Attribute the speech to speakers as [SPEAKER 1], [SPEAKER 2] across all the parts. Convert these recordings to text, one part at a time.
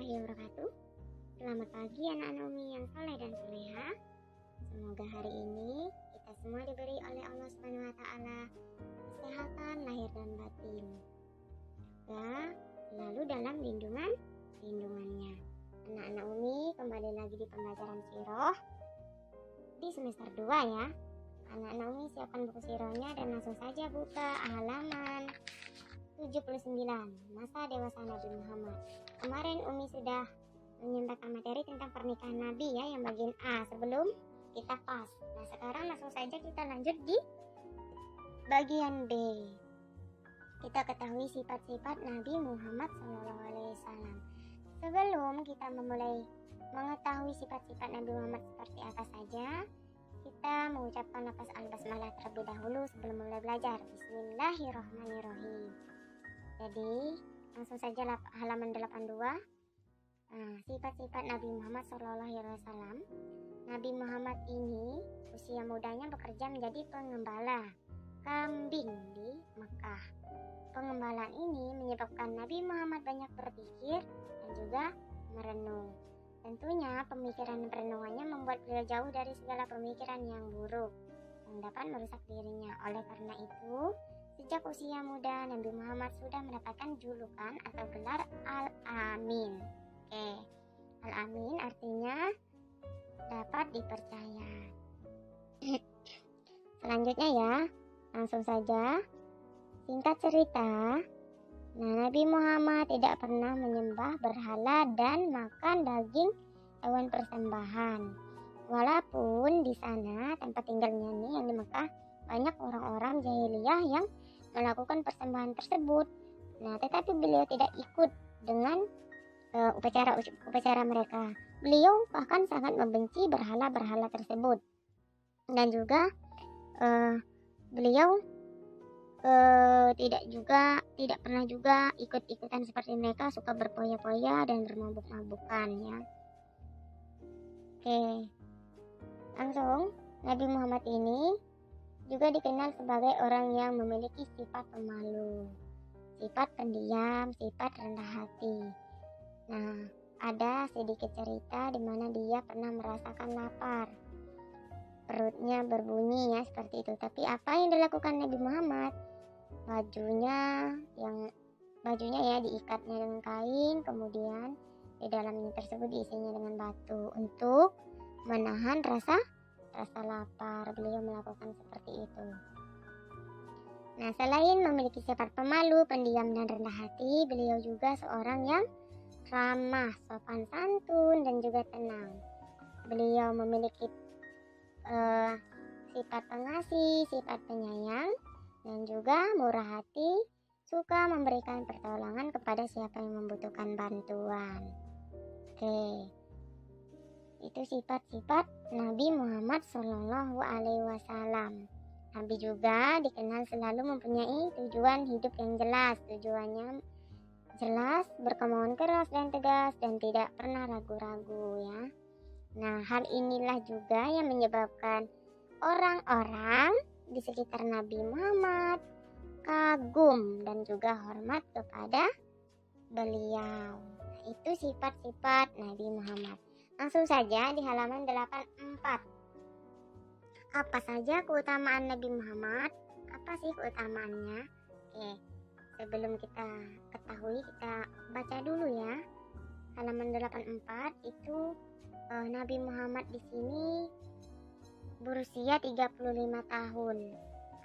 [SPEAKER 1] warahmatullahi wabarakatuh. Selamat pagi anak-anak Umi yang soleh dan soleha. Semoga hari ini kita semua diberi oleh Allah Subhanahu wa taala kesehatan lahir dan batin. Ya, lalu dalam lindungannya. Anak-anak Umi kembali lagi di pembelajaran sirah di semester 2 ya. Anak-anak Umi siapkan buku sirahnya dan langsung saja buka halaman 79, masa dewasa Nabi Muhammad. Kemarin Umi sudah menyampaikan materi tentang pernikahan Nabi ya, yang bagian A sebelum kita pas. Nah sekarang langsung saja kita lanjut di bagian B. Kita ketahui sifat-sifat Nabi Muhammad SAW. Sebelum kita memulai mengetahui sifat-sifat Nabi Muhammad seperti apa saja, kita mengucapkan lafaz al-basmalah terlebih dahulu sebelum mulai belajar. Bismillahirrahmanirrahim. Jadi langsung saja halaman 82. Sifat-sifat Nabi Muhammad SAW. Nabi Muhammad ini usia mudanya bekerja menjadi pengembala kambing di Mekah. Pengembalaan ini menyebabkan Nabi Muhammad banyak berpikir dan juga merenung. Tentunya pemikiran dan perenungannya membuat beliau jauh dari segala pemikiran yang buruk yang dapat merusak dirinya. Oleh karena itu, sejak usia muda Nabi Muhammad sudah mendapatkan julukan atau gelar Al-Amin. Al-Amin artinya dapat dipercaya. Selanjutnya ya, langsung saja. Singkat cerita, Nabi Muhammad tidak pernah menyembah berhala dan makan daging hewan persembahan. Walaupun di sana tempat tinggalnya nih yang di Mekah banyak orang-orang jahiliyah yang melakukan persembahan tersebut. Nah, tetapi beliau tidak ikut dengan upacara mereka. Beliau bahkan sangat membenci berhala-berhala tersebut. Dan juga beliau tidak pernah juga ikut-ikutan seperti mereka suka berpoya-poya dan bermabuk-mabukan ya. Langsung Nabi Muhammad ini juga dikenal sebagai orang yang memiliki sifat pemalu, sifat pendiam, sifat rendah hati. Nah, ada sedikit cerita di mana dia pernah merasakan lapar. Perutnya berbunyi ya seperti itu. Tapi apa yang dilakukan Nabi Muhammad? Bajunya ya diikatnya dengan kain, kemudian di dalamnya tersebut diisinya dengan batu untuk menahan rasa lapar. Beliau melakukan seperti itu. Nah, selain memiliki sifat pemalu, pendiam dan rendah hati, beliau juga seorang yang ramah, sopan santun dan juga tenang. Beliau memiliki sifat pengasih, sifat penyayang dan juga murah hati, suka memberikan pertolongan kepada siapa yang membutuhkan bantuan. Itu sifat-sifat Nabi Muhammad SAW. Nabi juga dikenal selalu mempunyai tujuan hidup yang jelas. Tujuannya jelas, berkemauan keras dan tegas, dan tidak pernah ragu-ragu ya. Nah, hal inilah juga yang menyebabkan orang-orang di sekitar Nabi Muhammad kagum dan juga hormat kepada beliau. Itu sifat-sifat Nabi Muhammad. Langsung saja di halaman 84. Apa saja keutamaan Nabi Muhammad? Apa sih keutamaannya? Sebelum kita ketahui, kita baca dulu ya. Halaman 84 itu Nabi Muhammad di sini berusia 35 tahun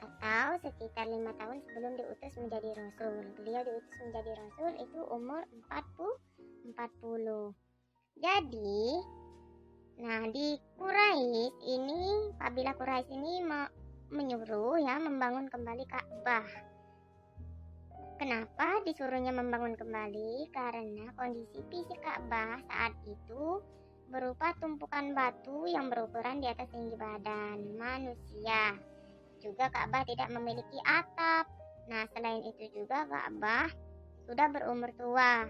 [SPEAKER 1] atau sekitar 5 tahun sebelum diutus menjadi rasul. Beliau diutus menjadi rasul itu umur 40. Jadi, nah di Quraisy ini, kabilah Quraisy ini menyuruh ya membangun kembali Ka'bah. Kenapa disuruhnya membangun kembali? Karena kondisi fisik Ka'bah saat itu berupa tumpukan batu yang berukuran di atas tinggi badan manusia. Juga Ka'bah tidak memiliki atap. Nah, selain itu juga Ka'bah sudah berumur tua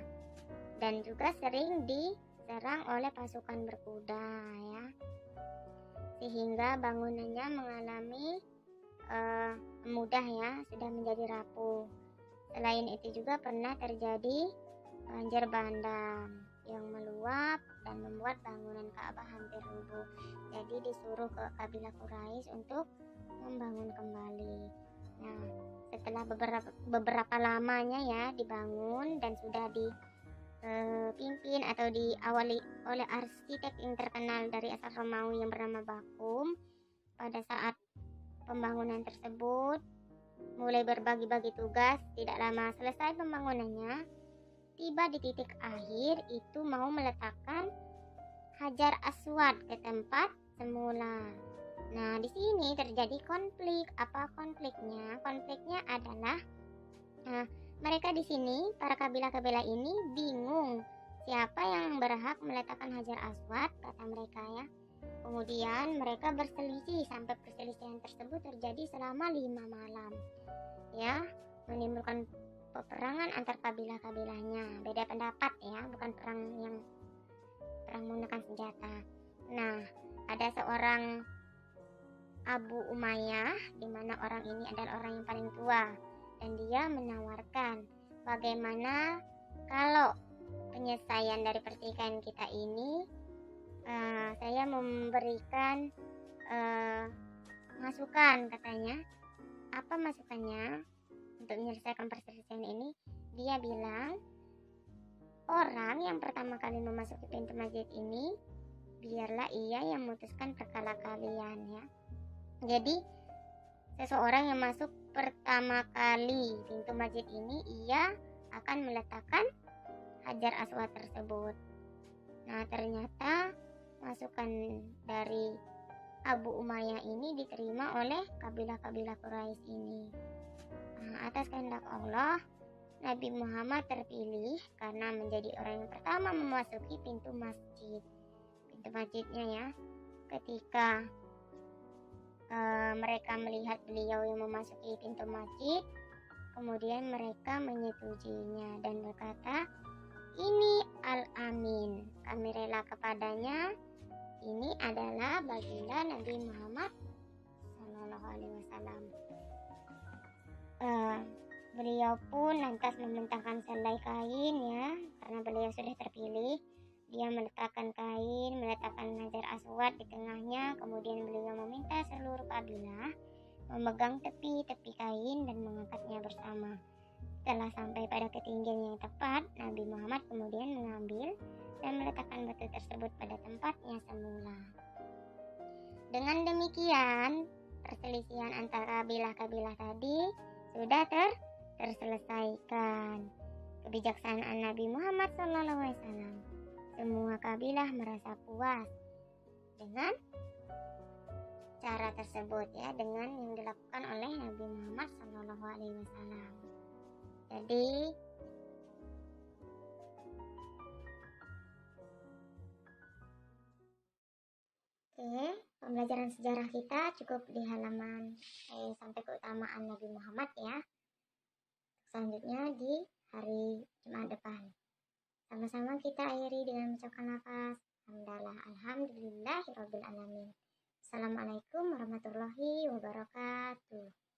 [SPEAKER 1] dan juga sering diserang oleh pasukan berkuda ya. Sehingga bangunannya mengalami mudah ya, sudah menjadi rapuh. Selain itu juga pernah terjadi banjir bandang yang meluap dan membuat bangunan Ka'bah hampir rubuh. Jadi disuruh ke kabilah Quraisy untuk membangun kembali. Nah, setelah beberapa lamanya ya dibangun dan sudah dipimpin atau diawali oleh arsitek yang terkenal dari asal Romawi yang bernama Bakum, pada saat pembangunan tersebut mulai berbagi-bagi tugas, tidak lama selesai pembangunannya. Tiba di titik akhir itu mau meletakkan Hajar Aswad ke tempat semula. Nah, di sini terjadi konflik. Apa konfliknya? Konfliknya adalah mereka di sini, para kabilah-kabilah ini bingung siapa yang berhak meletakkan Hajar Aswad, kata mereka ya. Kemudian mereka berselisih sampai perselisihan tersebut terjadi selama 5 malam. Ya, menimbulkan peperangan antar kabilah-kabilahnya. Beda pendapat ya, bukan perang menggunakan senjata. Nah, ada seorang Abu Umayyah, di mana orang ini adalah orang yang paling tua, dan dia menawarkan bagaimana kalau penyelesaian dari pertikaian kita ini, saya memberikan masukan, katanya. Apa masukannya untuk menyelesaikan perselisihan ini? Dia bilang, orang yang pertama kali memasuki pintu masjid ini, biarlah ia yang memutuskan perkara kalian ya. Jadi seseorang yang masuk pertama kali pintu masjid ini, ia akan meletakkan Hajar Aswad tersebut. Nah, ternyata masukan dari Abu Umayyah ini diterima oleh kabilah-kabilah Quraisy ini. Nah, atas kehendak Allah, Nabi Muhammad terpilih karena menjadi orang yang pertama memasuki pintu masjidnya ya. Ketika mereka melihat beliau yang memasuki pintu masjid, kemudian mereka menyetujuinya dan berkata, ini Al-Amin, kami rela kepadanya. Ini adalah baginda Nabi Muhammad Sallallahu Alaihi Wasallam. Beliau pun lantas membentangkan selai kain ya, karena beliau sudah terpilih. Dia meletakkan kain, meletakkan Hajar Aswad di tengahnya. Kemudian beliau meminta seluruh kabilah memegang tepi-tepi kain dan mengangkatnya bersama. Setelah sampai pada ketinggian yang tepat, Nabi Muhammad kemudian mengambil dan meletakkan batu tersebut pada tempatnya semula. Dengan demikian, perselisihan antara kabilah-kabilah tadi sudah terselesaikan. Kebijaksanaan Nabi Muhammad SAW. Semua kabilah merasa puas dengan cara tersebut ya, dengan yang dilakukan oleh Nabi Muhammad SAW. Jadi pembelajaran sejarah kita cukup di halaman sampai keutamaan Nabi Muhammad ya. Selanjutnya di hari Jumat depan. Sama-sama kita akhiri dengan mengucapkan lafaz alhamdulillahirabbil alamin. Assalamualaikum warahmatullahi wabarakatuh.